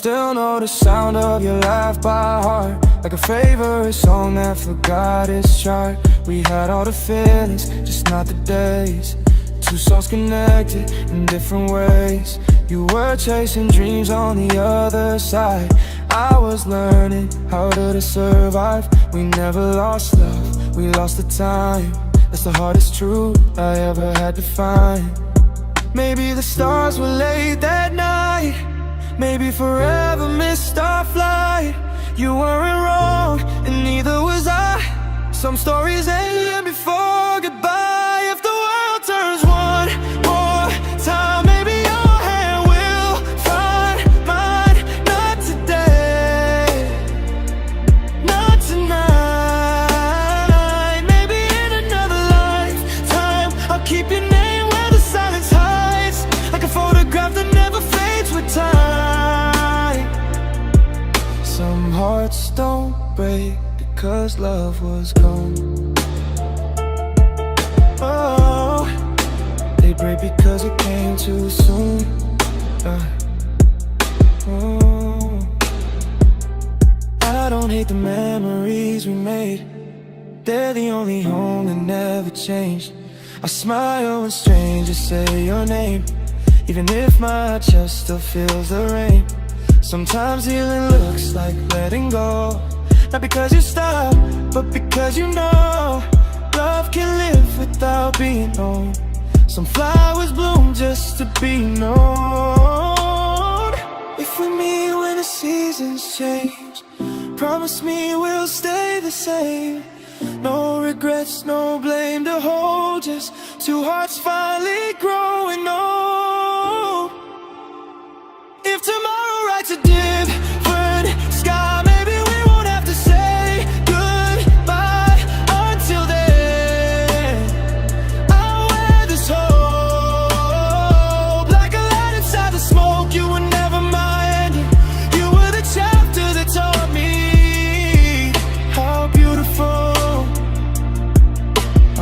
still know the sound of your laugh by heart, like a favorite song that forgot its chart. We had all the feelings, just not the days. Two souls connected in different ways. You were chasing dreams on the other side. I was learning how to survive. We never lost love, we lost the time. That's the hardest truth I ever had to find. Maybe the stars were late that night, maybe forever missed our flight. You weren't wrong, and neither was I. Some stories end before goodbye. If the world turns one more time, maybe your hand will find mine. Not today, not tonight. Maybe in another lifetime, I'll keep your name where the silence hides, like a photograph that never fades with time. Some hearts don't break because love was gone. Oh, they break because it came too soon. Oh, I don't hate the memories we made. They're the only home that never changed. I smile when strangers say your name, even if my chest still feels the rain. Sometimes healing looks like letting go, not because you stop, but because you know love can live without being known. Some flowers bloom just to be known. If we meet when the seasons change, promise me we'll stay the same. No regrets, no blame to hold, just two hearts finally growing old. If tomorrow writes a different sky, maybe we won't have to say goodbye. Until then, I'll wear this hope like a light inside the smoke. You were never my ending, you were the chapter that taught me how beautiful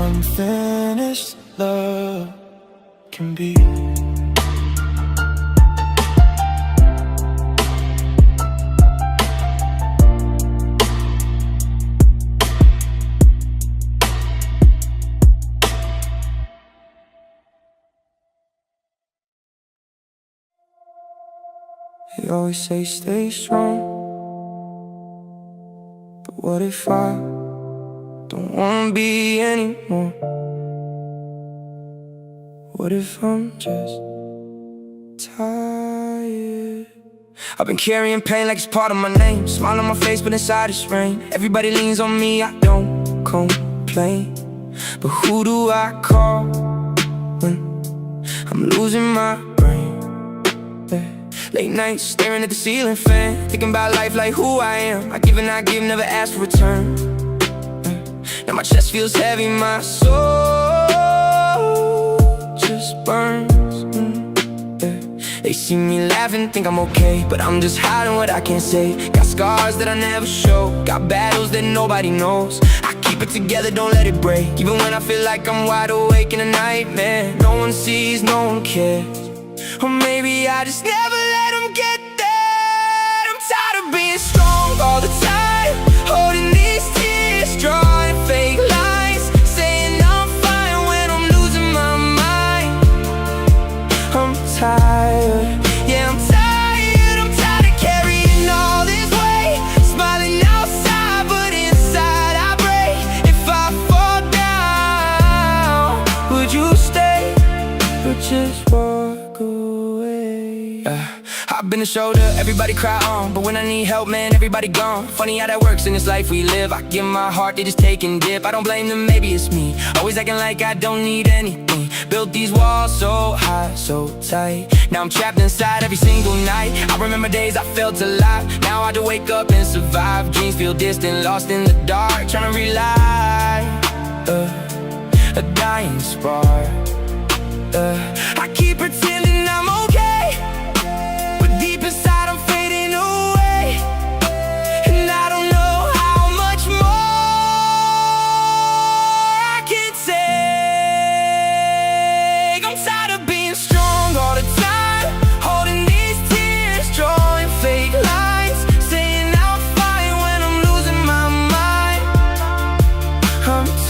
unfinished love can be. They always say stay strong, but what if I don't wanna be anymore? What if I'm just tired? I've been carrying pain like it's part of my name. Smile on my face but inside it's rain. Everybody leans on me, I don't complain. But who do I call when I'm losing my brain? Late nights staring at the ceiling fan, thinking about life like who I am. I give and I give, never ask for return. Now my chest feels heavy, my soul just burns. They see me laughing, think I'm okay, but I'm just hiding what I can't say. Got scars that I never show, got battles that nobody knows. I keep it together, don't let it break, even when I feel like I'm wide awake in a nightmare. No one sees, no one cares, or maybe I just never let them get there. I'm tired of being strong all the time, holding these tears, drawing fake lines, saying I'm fine when I'm losing my mind. I'm tired, yeah I'm tired. I'm tired of carrying all this weight, smiling outside but inside I break. If I fall down, would you stay or just walk away? I've been the shoulder, everybody cry on, but when I need help, man, everybody gone. Funny how that works in this life we live. I give my heart, they just take and dip. I don't blame them, maybe it's me, always acting like I don't need anything. Built these walls so high, so tight. Now I'm trapped inside every single night. I remember days I felt alive, now I just wake up and survive. Dreams feel distant, lost in the dark, trying to relight a dying spark. I keep pretending I'm okay, but deep inside I'm fading away. And I don't know how much more I can take. I'm tired of being strong all the time, holding these tears, drawing fake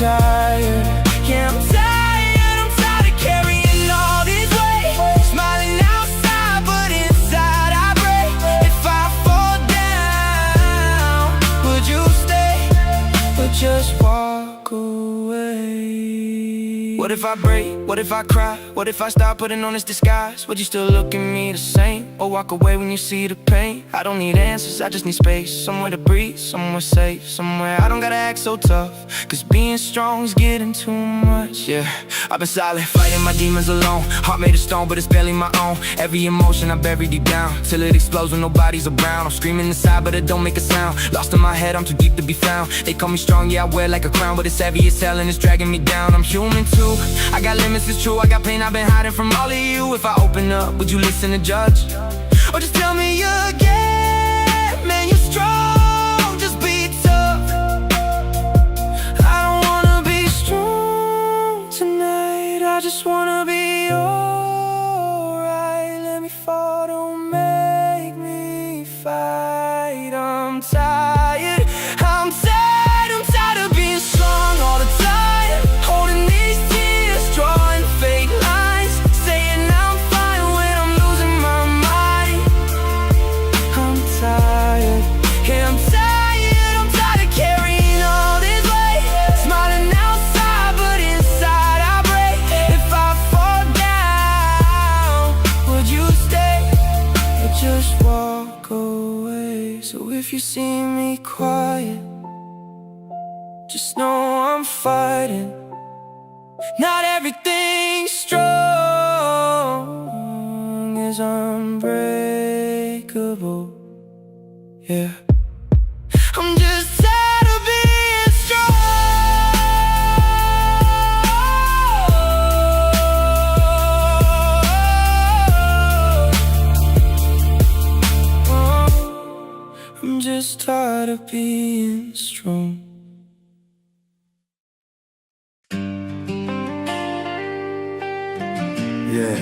tired, yeah, I'm tired. I'm tired of carrying all this weight, smiling outside, but inside I break. If I fall down, would you stay, or just walk away? What if I break? What if I cry? What if I start putting on this disguise? Would you still look at me the same, or walk away when you see the pain? I don't need answers, I just need space. Somewhere to breathe, somewhere safe, somewhere I don't gotta act so tough, cause being strong is getting too much, yeah. I've been silent, fighting my demons alone. Heart made of stone, but it's barely my own. Every emotion I bury deep down, till it explodes when nobody's around. I'm screaming inside, but it don't make a sound. Lost in my head, I'm too deep to be found. They call me strong, yeah, I wear like a crown, but it's heavy as hell and it's dragging me down. I'm human too, I got limits, it's true. I got pain I've been hiding from all of you. If I open up, would you listen to judge? Or just tell me again, man, you're strong, just be tough. I don't wanna be strong tonight, I just wanna be alright. Let me fall, don't make me fight. I'm tired, I'm tired, I'm tired of being strong all the time, holding these tears, drawing fake lines, saying I'm fine when I'm losing my mind. I'm tired, yeah, I'm tired, I'm tired of carrying all this weight, smiling outside, but inside I break. If I fall down, would you stay, or just walk away? So if you see me quiet, just know I'm fighting. Not everything strong is unbreakable, yeah. I'm just tired of being strong. I'm just tired of being strong. Yeah.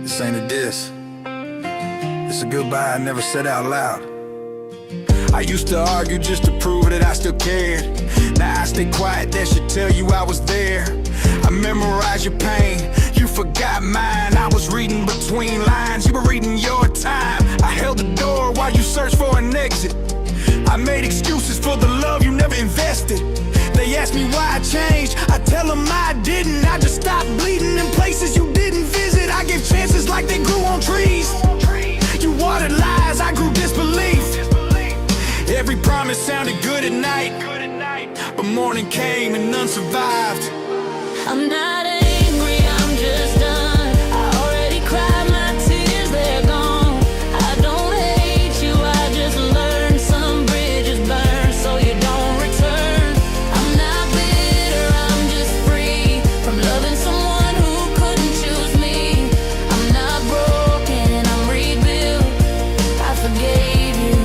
This ain't a diss. It's a goodbye I never said out loud. I used to argue just to prove that I still cared. Now I stay quiet, that should tell you I was there. I memorized your pain, you forgot mine. I was reading between lines, you were reading your time. I held the door while you searched for an exit. I made excuses for the love you never invested. They ask me why I changed, I tell them I didn't. I just stopped bleeding in places you didn't visit. I gave chances like they grew on trees. You watered lies, I grew disbelief. Every promise sounded good at night, but morning came and none survived. I'm not angry, I'm just done. I already cried my tears, they're gone. I don't hate you, I just learned some bridges burn so you don't return. I'm not bitter, I'm just free from loving someone who couldn't choose me. I'm not broken, I'm rebuilt. I forgave you,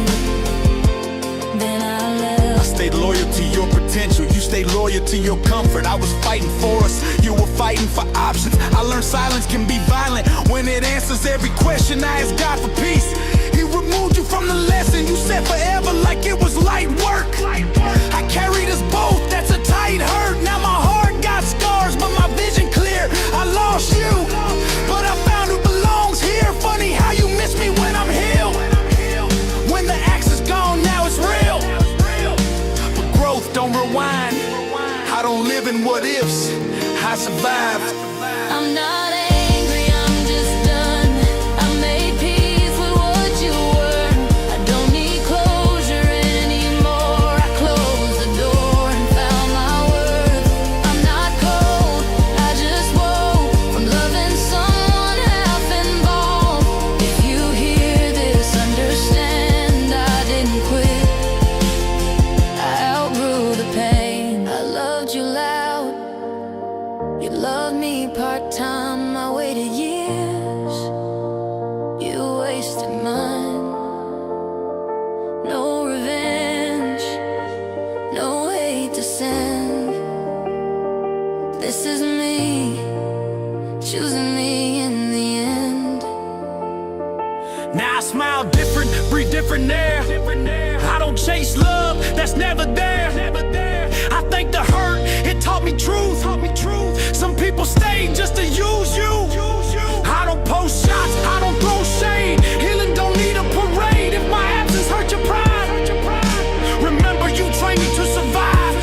then I left. I stayed loyal to your potential, you stayed loyal to your comfort. I was fighting for us, you were fighting for options. I learned silence can be violent when it answers every question I ask God for peace. He removed you from the lesson, you said forever like it was light work. I carried us both, that's a tight hurt. Now my heart got scars, but my vision clear. I lost you, but I found who belongs here. Funny how you miss me when I'm healed. When the axe is gone, now it's real. But growth don't rewind, I don't live in what ifs, I survived. I'm not angry, I'm just done. I made peace with what you were. I don't need closure anymore. I closed the door and found my worth. I'm not cold, I just woke from loving someone half involved. If you hear this, understand I didn't quit. I outgrew the pain. I loved you loud, you loved me part-time. I waited years, you wasted mine. No revenge, no hate to send. This is me, choosing me in the end. Now I smile different, breathe different air. I don't don't chase love that's never there. I think the hurt, it taught me truth. Some people stay just to use you. I don't post shots, I don't throw shade. Healing don't need a parade. If my absence hurt your pride, remember you trained me to survive.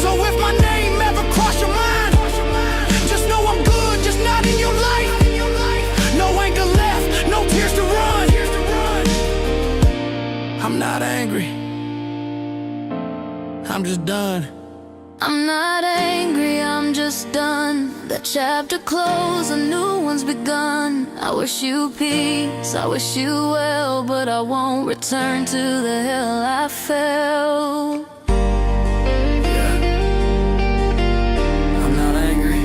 So if my name ever crossed your mind, just know I'm good, just not in your life. No anger left, no tears to run. I'm not angry, I'm just done. I'm not angry, I'm just done. That chapter closed, a new one's begun. I wish you peace, I wish you well, but I won't return to the hell I felt. I'm not angry,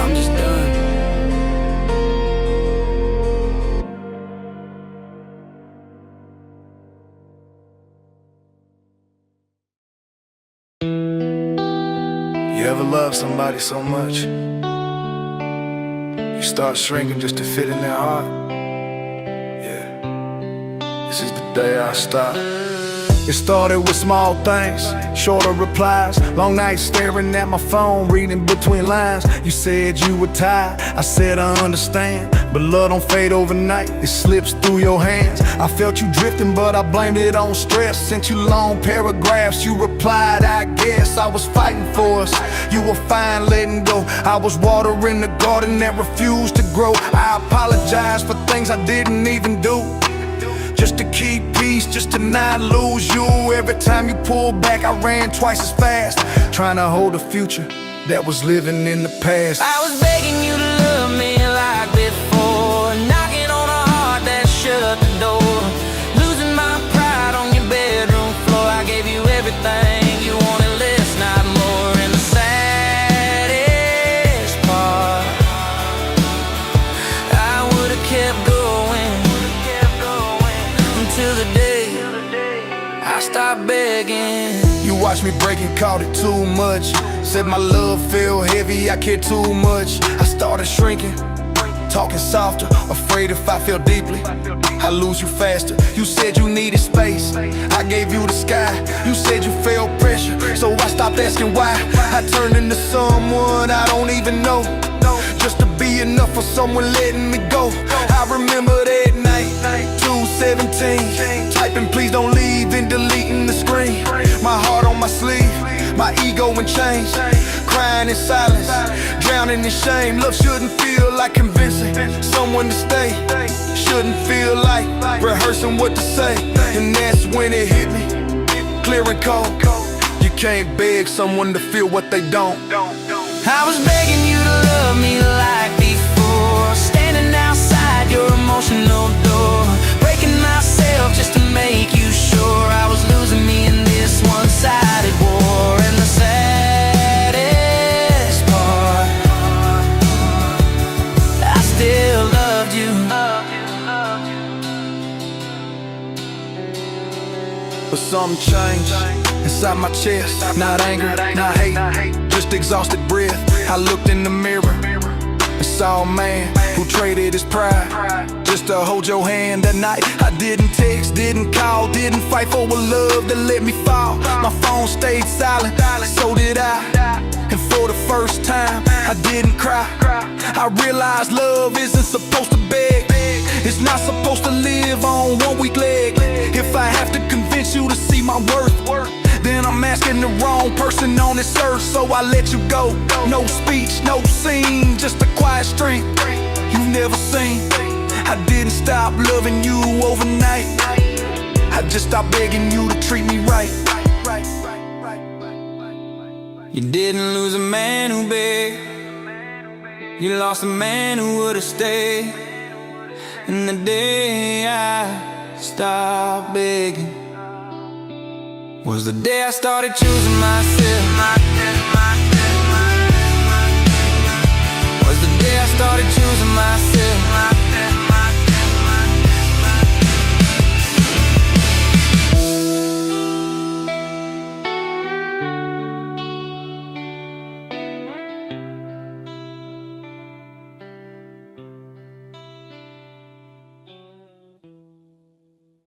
I'm just done. You ever love somebody so much you start shrinking just to fit in their heart? Yeah, this is the day I stop. It started with small things, shorter replies, long nights staring at my phone, reading between lines. You said you were tired, I said I understand, but love don't fade overnight, it slips through your hands. I felt you drifting, but I blamed it on stress. Sent you long paragraphs, you replied, I guess. I was fighting for us, you were fine letting go. I was watering the garden that refused to grow. I apologize for things I didn't even do, just to keep peace, just to not lose you. Every time you pulled back, I ran twice as fast, trying to hold a future that was living in the past. I was begging you to love me like before, knocking on a heart that shut the door, losing my pride on your bedroom floor. I gave you everything you wanted, less, not more. And the saddest part, I would've kept going until the day I stopped begging. You watched me break and caught it too much, said my love felt heavy, I cared too much. I started shrinking, talking softer, afraid if I feel deeply I lose you faster. You said you needed space, I gave you the sky. You said you felt pressure, so I stopped asking why. I turned into someone I don't even know, just to be enough for someone letting me go. I remember that night, 2:17, typing please don't leave and deleting the screen. My heart on my sleeve, my ego in chains, crying in silence, drowning in shame. Love shouldn't feel like convincing someone to stay, shouldn't feel like rehearsing what to say. And that's when it hit me, clear and cold. You can't beg someone to feel what they don't. I was begging you to love me like before, standing outside your emotional door, breaking myself just to make you sure I was losing me in this one-sided war. And the saddest part, I still loved you. But something changed inside my chest. Not anger, not hate, just exhausted breath. I looked in the mirror and saw a man who traded his pride just to hold your hand that night. I didn't text, didn't call, didn't fight for a love that let me fall. My phone stayed silent, so did I. And for the first time, I didn't cry. I realized love isn't supposed to beg, it's not supposed to live on one weak leg. If I have to convince you to see my worth, then I'm asking the wrong person on this earth. So I let you go, no speech, no scene, just a quiet strength you've never seen. I didn't stop loving you overnight, I just stopped begging you to treat me right. You didn't lose a man who begged, you lost a man who would've stayed. And the day I stopped begging was the day I started choosing myself. Was the day I started choosing